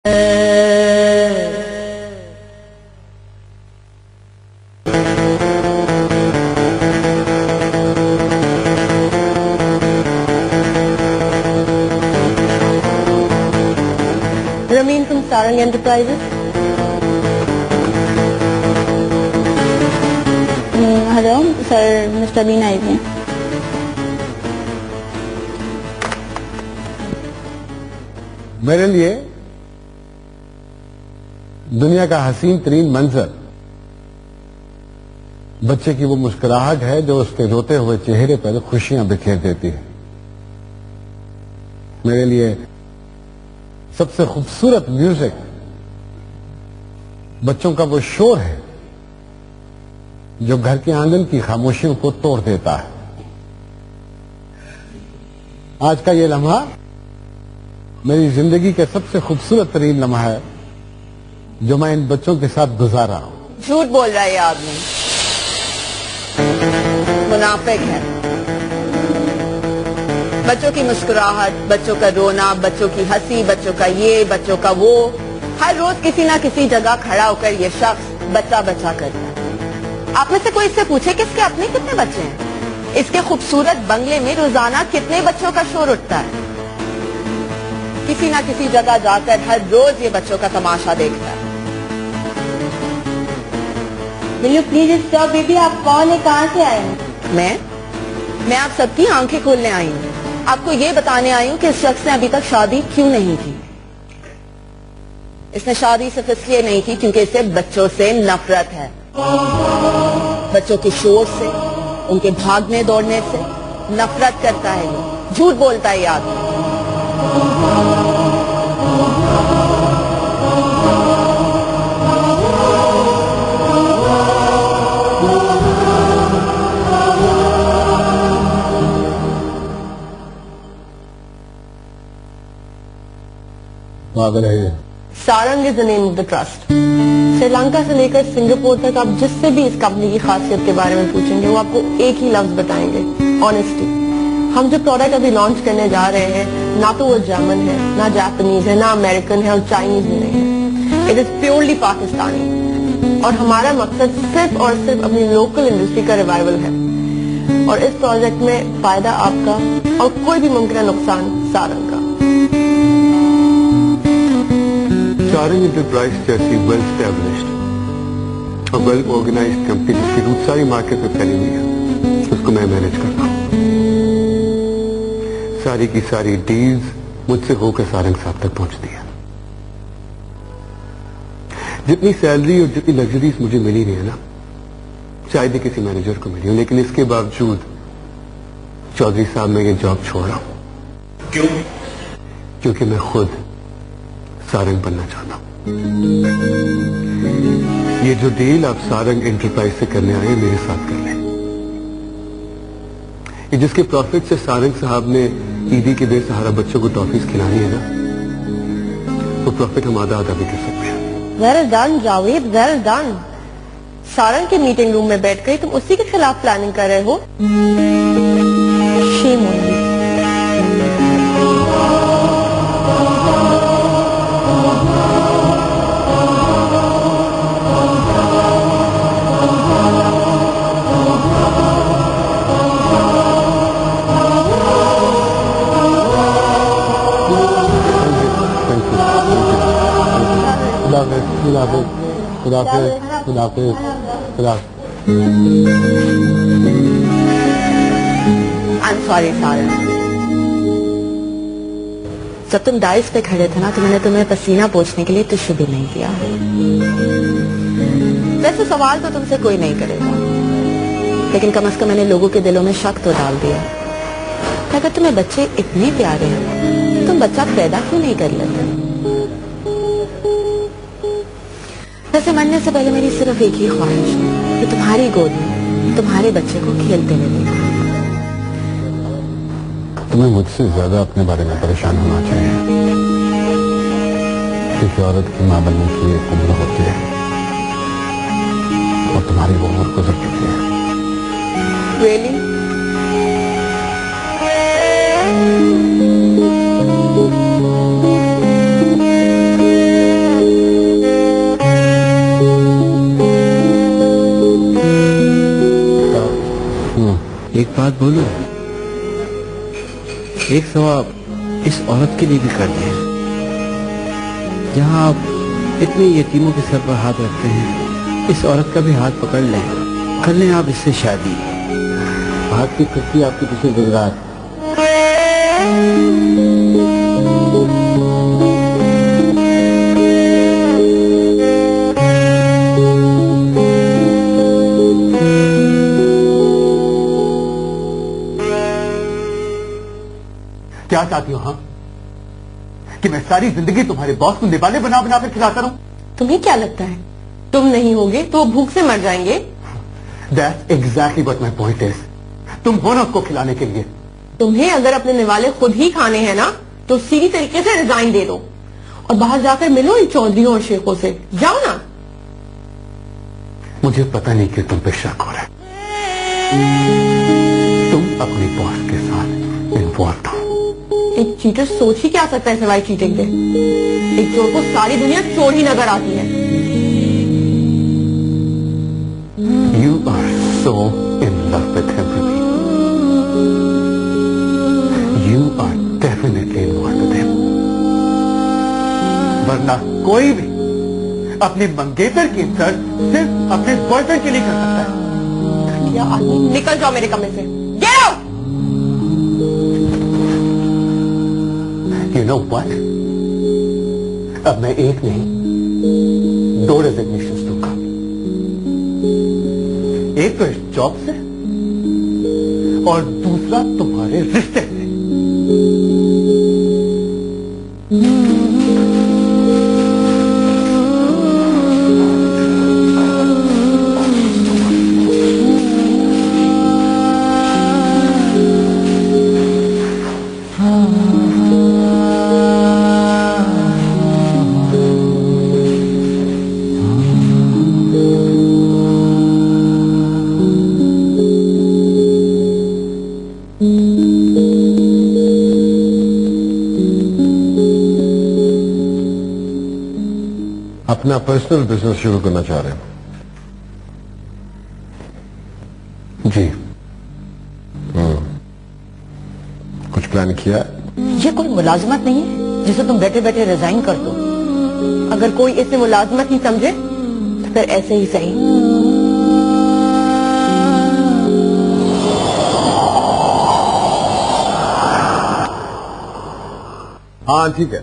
Ramin from Sarang Enterprises. Hello, sir, Mr. Bean आए थे. मेरे लिए दुनिया का हसीन तरीन मंजर बच्चे की वो मुस्कुराहट है जो उसके रोते हुए चेहरे पर खुशियां बिखेर देती है. मेरे लिए सबसे खूबसूरत म्यूजिक बच्चों का वो शोर है जो घर के आंगन की खामोशियों को तोड़ देता है. आज का ये लम्हा मेरी जिंदगी का सबसे खूबसूरत तरीन लम्हा है जो मैं इन बच्चों के साथ गुजारा हूं. झूठ बोल रहा है ये आदमी, मुनाफिक है. बच्चों की मुस्कुराहट, बच्चों का रोना, बच्चों की हंसी, बच्चों का ये, बच्चों का वो, हर रोज किसी ना किसी जगह खड़ा होकर ये शख्स बच्चा बच्चा करता है. आप में से कोई इससे पूछे कि इसके अपने कितने बच्चे हैं? इसके खूबसूरत बंगले में रोजाना कितने बच्चों का शोर उठता है? किसी ना किसी जगह जाकर हर रोज ये बच्चों का तमाशा देखता है. Will you please stop, baby? आप कौन है, कहाँ से आए हैं? मैं आप सबकी आंखें खोलने आई हूँ. आपको ये बताने आई हूँ कि इस शख्स ने अभी तक शादी क्यों नहीं की. इसने शादी सिर्फ इसलिए नहीं की क्योंकि इसे बच्चों से नफरत है. बच्चों के शोर से, उनके भागने दौड़ने से नफरत करता है. ये झूठ बोलता है ये आदमी. Sarang is the name of the trust. Sri Lanka से लेकर सिंगापुर तक आप जिससे भी इस कंपनी की खासियत के बारे में पूछेंगे वो आपको एक ही लफ्ज बताएंगे, ऑनेस्टी. हम जो प्रोडक्ट अभी लॉन्च करने जा रहे हैं ना तो वो जर्मन है, ना जापानीज है, ना अमेरिकन है और चाइनीज भी नहीं है. इट इज प्योरली पाकिस्तानी और हमारा मकसद सिर्फ और सिर्फ अपनी लोकल इंडस्ट्री का रिवाइवल है. और इस प्रोजेक्ट में फायदा आपका और कोई भी मुमकिन नुकसान सारंग का. सारंग एंटरप्राइज जैसी वेल स्टैब्लिश्ड और वेल ऑर्गेनाइज्ड कंपनी जिसकी रूट सारी मार्केट में फैली हुई है, उसको मैं मैनेज करता हूँ. सारी की सारी डील्स मुझसे होकर सारंग साहब तक पहुंचती है. जितनी सैलरी और जितनी लग्जरीज मुझे मिली नहीं है ना, शायद ही किसी मैनेजर को मिली हो, लेकिन इसके बावजूद चौधरी साहब मैं ये जॉब छोड़ रहा हूं. क्यों? क्योंकि मैं खुद सारंग बनना चाहता हूं. ये जो डील आप सारंग एंटरप्राइज से करने आए मेरे साथ कर लें. ये जिसके प्रॉफिट से सारंग साहब ने ईदी के बेसहारा बच्चों को टॉफीज खिलाई है ना, वो प्रॉफिट हम आधा आधा भी कर सकते हैं. Well done Javed, well done. Sarang के मीटिंग रूम में बैठ कर तुम उसी के खिलाफ प्लानिंग कर रहे हो. Shame on you. I'm sorry Sarang. जब तुम डाइस पे खड़े थे ना तो मैंने तुम्हें पसीना पोंछने के लिए टिश्यू भी नहीं दिया. वैसे सवाल तो तुमसे कोई नहीं करेगा, लेकिन कम से कम मैंने लोगों के दिलों में शक तो डाल दिया. अगर तुम्हें बच्चे इतने प्यारे हैं तुम बच्चा पैदा क्यों नहीं कर लेते? वैसे मरने से पहले मेरी सिर्फ एक ही ख्वाहिश है कि तुम्हारी गोद में तुम्हारे बच्चे को खेलते हुए देखूं. तुम्हें मुझसे ज्यादा अपने बारे में परेशान होना चाहिए. किसी औरत की मां बनने की एक उम्र होती है और तुम्हारी वो उम्र गुजर चुकी है. Really? बोलो, एक सवाब इस औरत के लिए भी कर दें। जहां आप इतने यतीमों के सर पर हाथ रखते हैं, इस औरत का भी हाथ पकड़ लें, कर लें आप इससे शादी। हाथ की खिड़की आपके पीछे गुजरात। क्या चाहती हो? हाँ, कि मैं सारी जिंदगी तुम्हारे बॉस को निवाले बना बना कर खिलाता रहूं? तुम्हें क्या लगता है तुम नहीं होगे तो वो भूख से मर जाएंगे? That's exactly what my point is. तुम हो ना उसको खिलाने के लिए। तुम्हें अगर अपने निवाले खुद ही खाने हैं ना तो सीधी तरीके से रिजाइन दे दो और बाहर जाकर मिलो इन चौधरियों और शेखों से। जाओ ना। मुझे पता नहीं कि तुम पे शक हो रहा है। तुम अपनी बॉस के साथ इन्वॉल्व हो। एक चीटर सोच ही क्या सकता है सिवाय चीटिंग के? एक चोर को सारी दुनिया चोर ही नजर आती है। You are so in love with him, Ruby. You are definitely involved with him. वरना कोई भी अपनी मंगेतर की इज्जत सिर्फ अपने बॉयफ्रेंड के लिए कर सकता है। घटिया आदमी, निकल जाओ मेरे कमरे से। Get out! You know what? अब मैं एक नहीं 2 रेजिग्नेशन दूंगा। एक तो इस जॉब से और दूसरा तुम्हारे रिश्ते से। अपना पर्सनल बिजनेस शुरू करना चाह रहे हैं? जी। कुछ प्लान किया है? ये कोई मुलाजमत नहीं है जिसे तुम बैठे बैठे रिजाइन कर दो। अगर कोई इसे मुलाजमत ही समझे तो फिर ऐसे ही सही। हाँ ठीक है,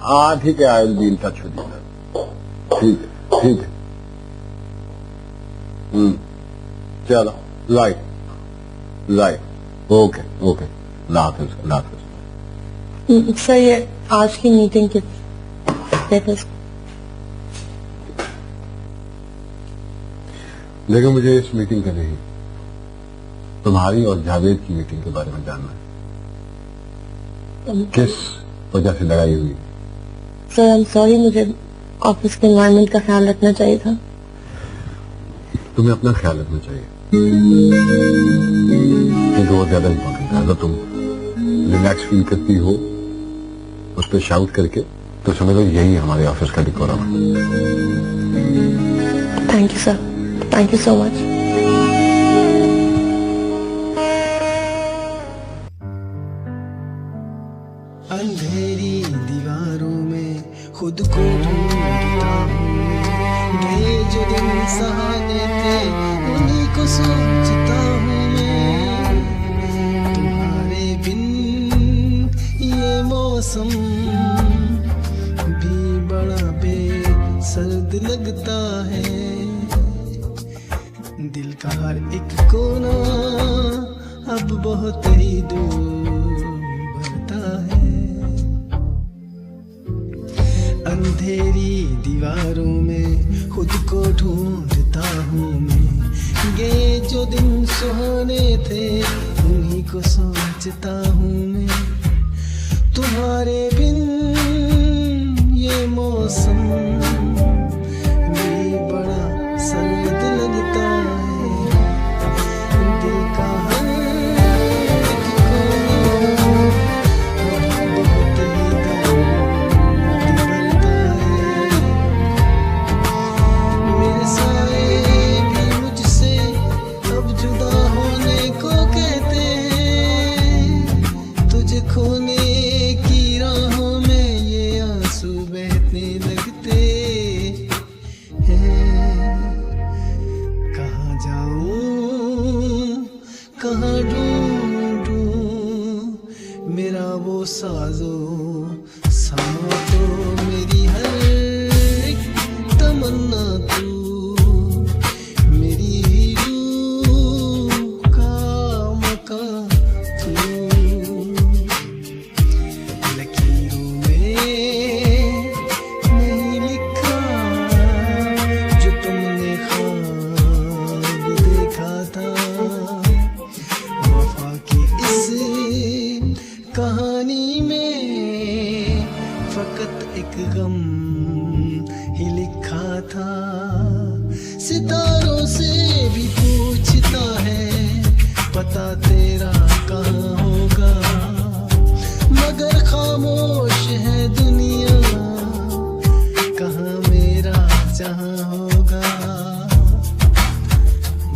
हाँ ठीक है, I will be in touch with you. ठीक है, ठीक है। चलो, राइट राइट, ओके ओके, अल्लाह हाफिज, अल्लाह हाफिज। सर ये आज की मीटिंग की स्टेटस। लेकिन मुझे इस मीटिंग का नहीं, तुम्हारी और जावेद की मीटिंग के बारे में जानना है। किस वजह से लड़ाई हुई? सर आई एम सॉरी, मुझे ऑफिस के एनवायरनमेंट का ख्याल रखना चाहिए था। तुम्हें अपना ख्याल रखना चाहिए, ये बहुत ज्यादा इम्पोर्टेंट है। अगर तुम रिलैक्स फील करती हो उस पर शाउट करके, तो समझ लो यही हमारे ऑफिस का डिकोरम है। Thank you sir, thank you so much. अंधेरी दीवारों में खुद को ढूंढता हूँ, गए जो दिन सहाने थे उन्हीं को सोचता हूँ मैं। तुम्हारे बिन ये मौसम भी बड़ा बेसर्द लगता है। दिल का हर एक कोना अब बहुत ही दूर भरता है। अंधेरी दीवारों में खुद को ढूंढता हूँ मैं, गए जो दिन सुहाने थे उन्हीं को सोचता हूँ मैं। तुम्हारे बिन ये मौसम भी बड़ा सर्द लगता है। दिल का हर एक कोना बहुत ही दर्द भरता है। मेरे साए भी मुझसे नवाजो, समा तो मेरी हर एक तमन्ना तू, मेरी रूह का मकां तू। लकीरों में नहीं लिखा जो तुमने ख्वाब देखा था, वफा की इस कहानी में फकत एक गम ही लिखा था। सितारों से भी पूछता है पता तेरा कहाँ होगा, मगर खामोश है दुनिया, कहाँ मेरा जहाँ होगा।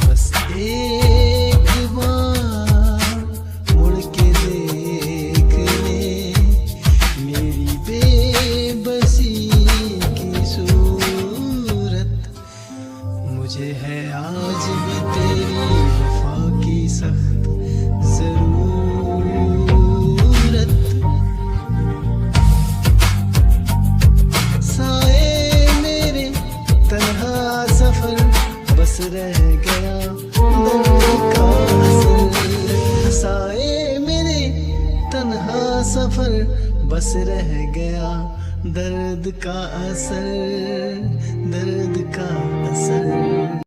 बस एक बार मुड़ के देख ले मेरी बेबसी की सूरत, मुझे है आज भी तेरी वफा की सख्त जरूरत। साए मेरे तन्हा सफर बस रह गया दर्द का असर, साए मेरे तन्हा सफर बस रह गया दर्द का असर, दर्द